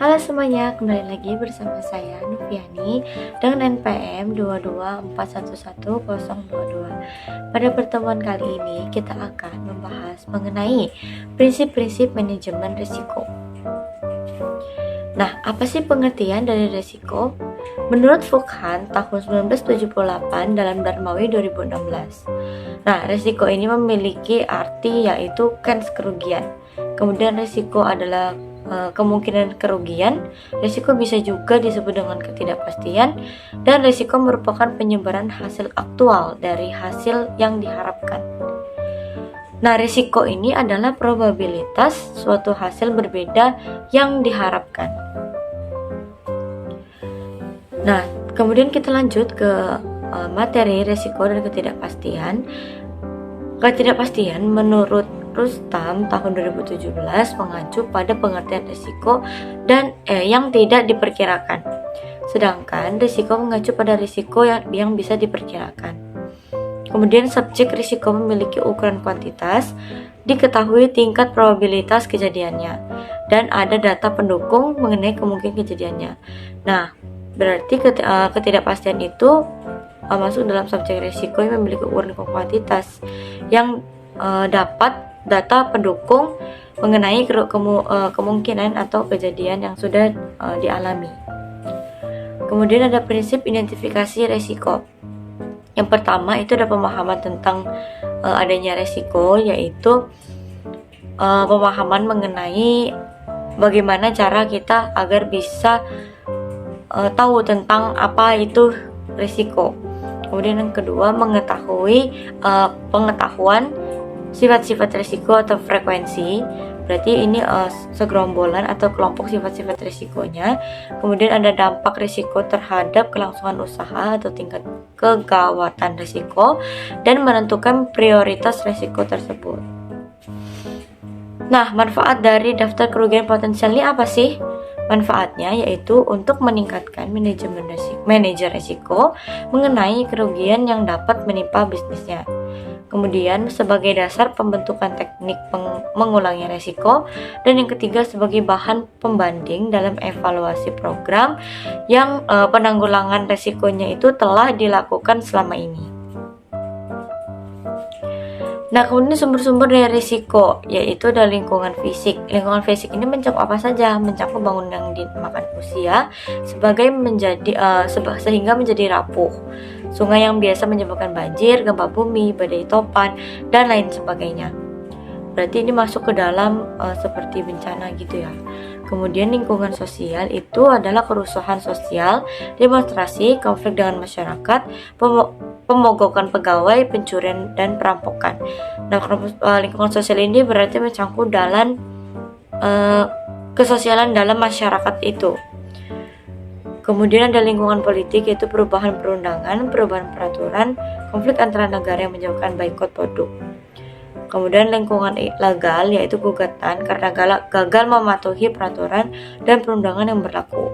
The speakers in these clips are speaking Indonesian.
Halo semuanya, kembali lagi bersama saya Nufiani dengan NPM 224110022. Pada pertemuan kali ini kita akan membahas mengenai prinsip-prinsip manajemen risiko. Nah, apa sih pengertian dari risiko? Menurut Fukhan tahun 1978 dalam Darmawi 2016. Nah, risiko ini memiliki arti yaitu kerugian. Kemudian risiko adalah kemungkinan kerugian. Risiko bisa juga disebut dengan ketidakpastian, dan risiko merupakan penyebaran hasil aktual dari hasil yang diharapkan. Nah, risiko ini adalah probabilitas suatu hasil berbeda yang diharapkan. Nah, kemudian kita lanjut ke materi risiko dan ketidakpastian. Ketidakpastian menurut Rustam tahun 2017 mengacu pada pengertian risiko dan yang tidak diperkirakan. Sedangkan risiko mengacu pada risiko yang bisa diperkirakan. Kemudian subjek risiko memiliki ukuran kuantitas, diketahui tingkat probabilitas kejadiannya, dan ada data pendukung mengenai kemungkinan kejadiannya. Nah, berarti ketidakpastian itu masuk dalam subjek risiko yang memiliki ukuran kuantitas yang dapat data pendukung mengenai kemungkinan atau kejadian yang sudah dialami. Kemudian ada prinsip identifikasi risiko. Yang pertama itu ada pemahaman tentang adanya risiko, yaitu pemahaman mengenai bagaimana cara kita agar bisa tahu tentang apa itu risiko. Kemudian yang kedua, mengetahui pengetahuan sifat-sifat risiko atau frekuensi. Berarti ini segerombolan atau kelompok sifat-sifat risikonya. Kemudian ada dampak risiko terhadap kelangsungan usaha atau tingkat kegawatan risiko, dan menentukan prioritas risiko tersebut. Nah, manfaat dari daftar kerugian potensial ini apa sih? Manfaatnya yaitu untuk meningkatkan manajer risiko mengenai kerugian yang dapat menimpa bisnisnya. Kemudian sebagai dasar pembentukan teknik mengulangi risiko, dan yang ketiga sebagai bahan pembanding dalam evaluasi program yang penanggulangan risikonya itu telah dilakukan selama ini. Nah, kemudian sumber-sumber dari risiko yaitu dari lingkungan fisik. Lingkungan fisik ini mencakup apa saja? Mencakup bangunan yang dimakan usia sehingga menjadi rapuh, sungai yang biasa menyebabkan banjir, gempa bumi, badai topan, dan lain sebagainya. Berarti ini masuk ke dalam seperti bencana gitu ya. Kemudian lingkungan sosial itu adalah kerusuhan sosial, demonstrasi, konflik dengan masyarakat, pemogokan pegawai, pencurian, dan perampokan. Nah, lingkungan sosial ini berarti mencakup dalam kesosialan dalam masyarakat itu. Kemudian ada lingkungan politik, yaitu perubahan perundangan, perubahan peraturan, konflik antara negara yang menyebabkan boikot produk. Kemudian lingkungan legal, yaitu gugatan karena gagal mematuhi peraturan dan perundangan yang berlaku.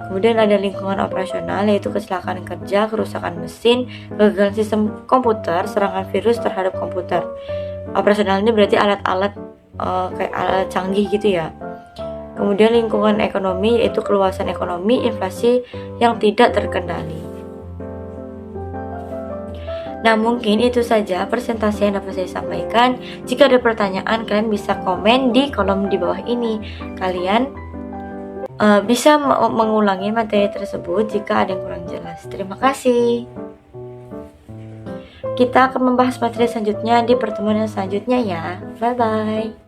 Kemudian ada lingkungan operasional, yaitu kecelakaan kerja, kerusakan mesin, kegagalan sistem komputer, serangan virus terhadap komputer. Operasional ini berarti alat-alat kayak alat canggih gitu ya. Kemudian lingkungan ekonomi, yaitu keluasan ekonomi, inflasi yang tidak terkendali. Nah, mungkin itu saja presentasi yang dapat saya sampaikan. Jika ada pertanyaan, kalian bisa komen di kolom di bawah ini. Kalian bisa mengulangi materi tersebut jika ada yang kurang jelas. Terima kasih. Kita akan membahas materi selanjutnya di pertemuan yang selanjutnya ya. Bye-bye.